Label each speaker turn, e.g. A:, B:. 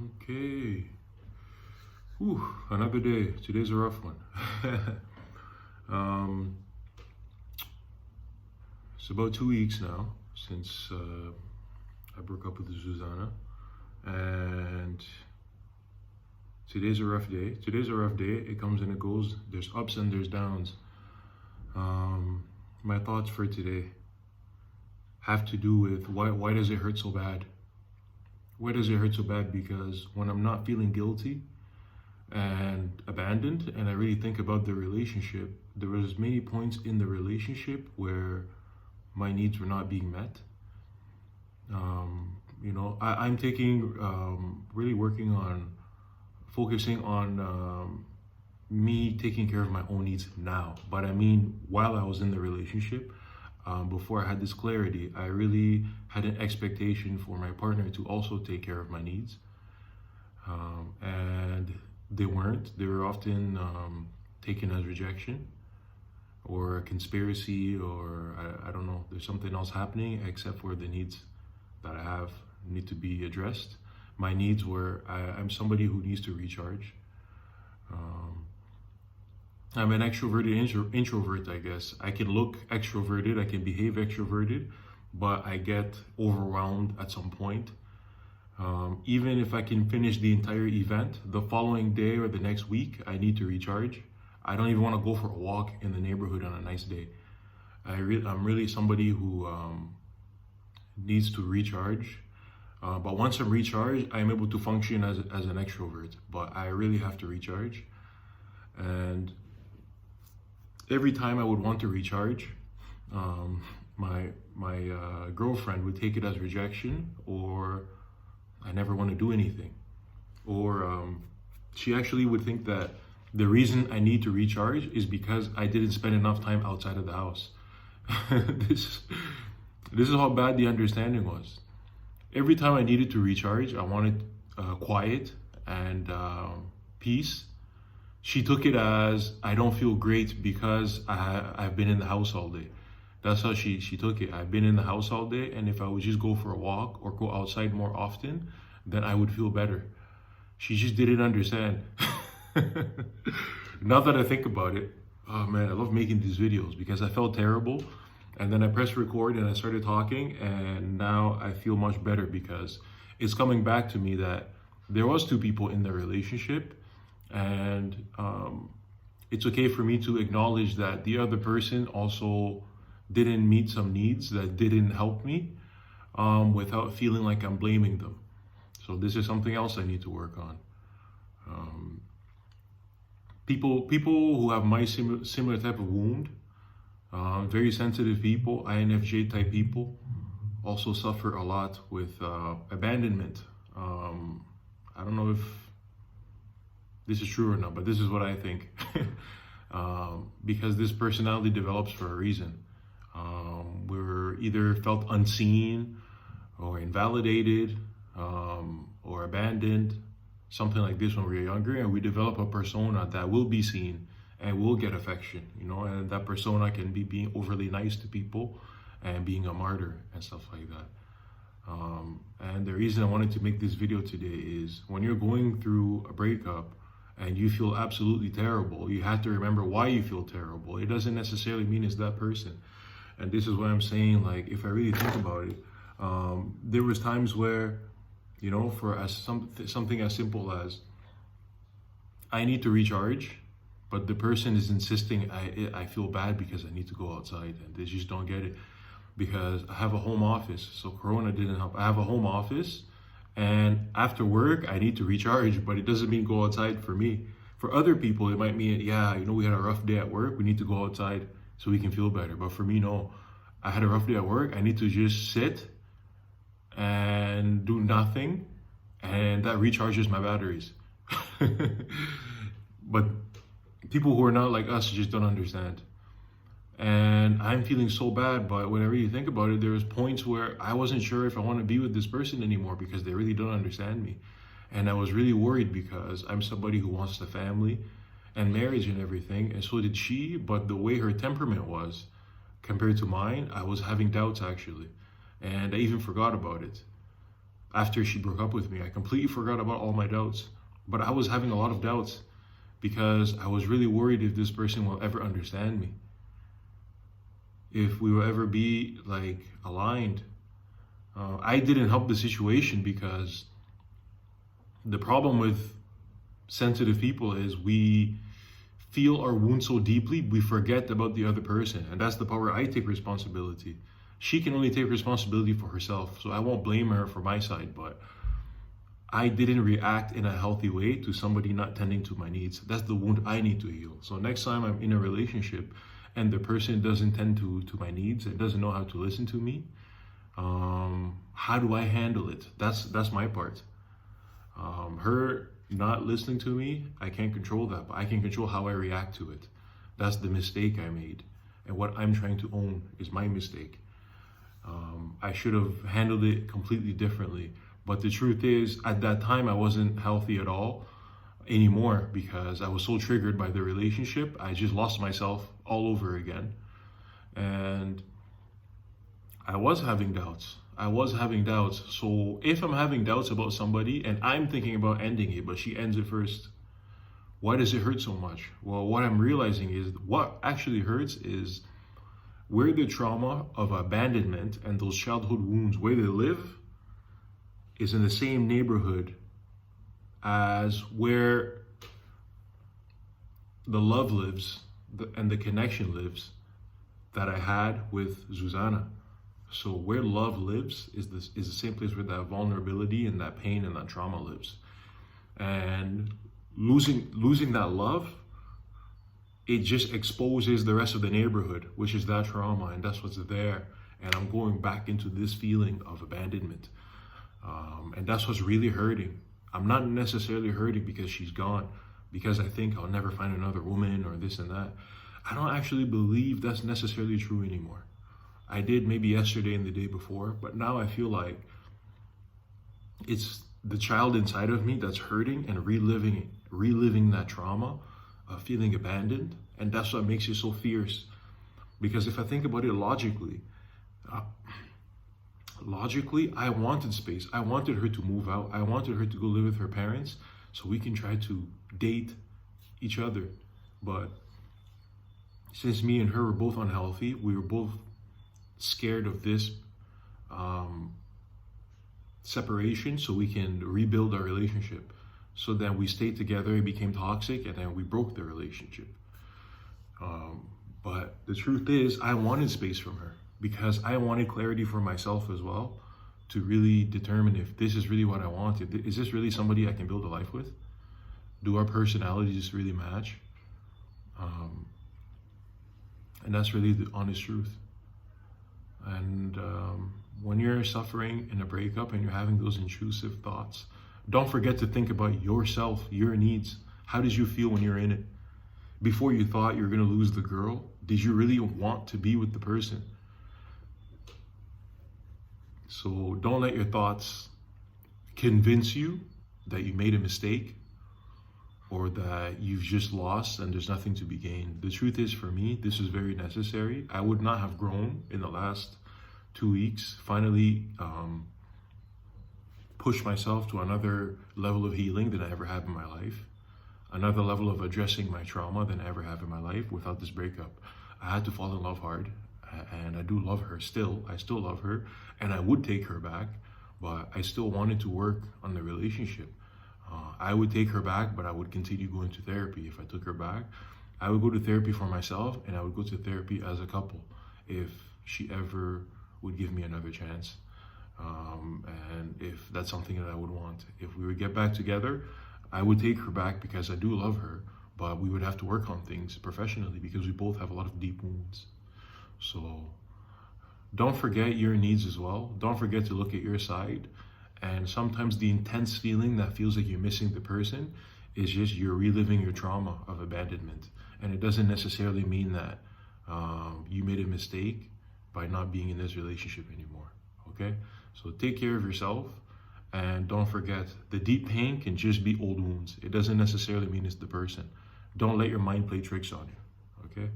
A: Okay. Whew, another day. Today's a rough one. um, it's about 2 weeks now since I broke up with Susanna, and today's a rough day. Today's a rough day. It comes and it goes. There's ups and there's downs. My thoughts for today have to do with why does it hurt so bad? Why does it hurt so bad? Because when I'm not feeling guilty and abandoned and I really think about the relationship, there was many points in the relationship where my needs were not being met. I'm taking really working on focusing on me taking care of my own needs now. But I mean, while I was in the relationship, before I had this clarity, I really had an expectation for my partner to also take care of my needs. And they weren't. They were often taken as rejection or a conspiracy, or I don't know, there's something else happening except for the needs that I have need to be addressed. My needs were I'm somebody who needs to recharge. I'm an extroverted introvert, I guess. I can look extroverted, I can behave extroverted, but I get overwhelmed at some point. Even if I can finish the entire event, the following day or the next week, I need to recharge. I don't even want to go for a walk in the neighborhood on a nice day. I'm really somebody who needs to recharge. But once I'm recharged, I'm able to function as an extrovert. But I really have to recharge. And every time I would want to recharge, my girlfriend would take it as rejection, or I never want to do anything. Or she actually would think that the reason I need to recharge is because I didn't spend enough time outside of the house. This is how bad the understanding was. Every time I needed to recharge, I wanted quiet and peace. She took it as I don't feel great because I've been in the house all day. That's how she took it. I've been in the house all day, and if I would just go for a walk or go outside more often, then I would feel better. She just didn't understand. Now that I think about it, oh man, I love making these videos because I felt terrible. And then I pressed record and I started talking, and now I feel much better because it's coming back to me that there was two people in the relationship, and it's okay for me to acknowledge that the other person also didn't meet some needs that didn't help me, without feeling like I'm blaming them. So this is something else I need to work on. People who have my similar type of wound, very sensitive people, INFJ type people, also suffer a lot with abandonment. I don't know if this is true or not, but this is what I think. Because this personality develops for a reason. We're either felt unseen or invalidated, or abandoned, something like this when we're younger, and we develop a persona that will be seen and will get affection, and that persona can be being overly nice to people and being a martyr and stuff like that. And the reason I wanted to make this video today is when you're going through a breakup and you feel absolutely terrible, you have to remember why you feel terrible. It doesn't necessarily mean it's that person. And this is what I'm saying, like, if I really think about it, there was times where, for something as simple as I need to recharge, but the person is insisting I feel bad because I need to go outside, and they just don't get it. Because I have a home office, so Corona didn't help. I have a home office, and after work, I need to recharge, but it doesn't mean go outside for me. For other people, it might mean, we had a rough day at work, we need to go outside so we can feel better. But for me, no. I had a rough day at work, I need to just sit and do nothing, and that recharges my batteries. But people who are not like us just don't understand. And I'm feeling so bad, but when I really think about it, there was points where I wasn't sure if I want to be with this person anymore because they really don't understand me. And I was really worried because I'm somebody who wants the family and marriage and everything, and so did she, but the way her temperament was compared to mine, I was having doubts actually. And I even forgot about it. after she broke up with me. I completely forgot about all my doubts. But I was having a lot of doubts because I was really worried if this person will ever understand me, if we will ever be like aligned. I didn't help the situation because the problem with sensitive people is we feel our wounds so deeply we forget about the other person, and that's the part where I take responsibility. She can only take responsibility for herself, so I won't blame her for my side, but I didn't react in a healthy way to somebody not tending to my needs. That's the wound I need to heal. So next time I'm in a relationship and the person doesn't tend to my needs and doesn't know how to listen to me, how do I handle it? That's my part. Her not listening to me, I can't control that, but I can control how I react to it. That's the mistake I made. And what I'm trying to own is my mistake. I should have handled it completely differently. But the truth is, at that time, I wasn't healthy at all anymore because I was so triggered by the relationship. I just lost myself all over again. And I was having doubts. So if I'm having doubts about somebody and I'm thinking about ending it, but she ends it first, why does it hurt so much? Well, what I'm realizing is what actually hurts is where the trauma of abandonment and those childhood wounds, where they live, is in the same neighborhood as where the love lives and the connection lives that I had with Zuzana. So where love lives is the same place where that vulnerability and that pain and that trauma lives. And losing that love, it just exposes the rest of the neighborhood, which is that trauma, and that's what's there. And I'm going back into this feeling of abandonment. And that's what's really hurting. I'm not necessarily hurting because she's gone, because I think I'll never find another woman or this and that. I don't actually believe that's necessarily true anymore. I did maybe yesterday and the day before, but now I feel like it's the child inside of me that's hurting and reliving that trauma of feeling abandoned. And that's what makes it so fierce. Because if I think about it logically, I wanted space. I wanted her to move out. I wanted her to go live with her parents so we can try to date each other. But since me and her were both unhealthy, we were both scared of this separation so we can rebuild our relationship. So then we stayed together, it became toxic, and then we broke the relationship. But the truth is, I wanted space from her because I wanted clarity for myself as well to really determine if this is really what I wanted. Is this really somebody I can build a life with? Do our personalities really match? And that's really the honest truth. And when you're suffering in a breakup and you're having those intrusive thoughts, don't forget to think about yourself, your needs. How did you feel when you're in it? Before you thought you were going to lose the girl, did you really want to be with the person? So don't let your thoughts convince you that you made a mistake or that you've just lost and there's nothing to be gained. The truth is, for me, this is very necessary. I would not have grown in the last 2 weeks, finally push myself to another level of healing than I ever have in my life, another level of addressing my trauma than I ever have in my life without this breakup. I had to fall in love hard, and I do love her still. I still love her, and I would take her back, but I still wanted to work on the relationship. I would take her back, but I would continue going to therapy. If I took her back, I would go to therapy for myself, and I would go to therapy as a couple if she ever would give me another chance. And if that's something that I would want. If we would get back together, I would take her back because I do love her, but we would have to work on things professionally because we both have a lot of deep wounds. So don't forget your needs as well. Don't forget to look at your side. And sometimes the intense feeling that feels like you're missing the person is just you're reliving your trauma of abandonment. And it doesn't necessarily mean that you made a mistake by not being in this relationship anymore, okay? So take care of yourself, and don't forget, the deep pain can just be old wounds. It doesn't necessarily mean it's the person. Don't let your mind play tricks on you, okay?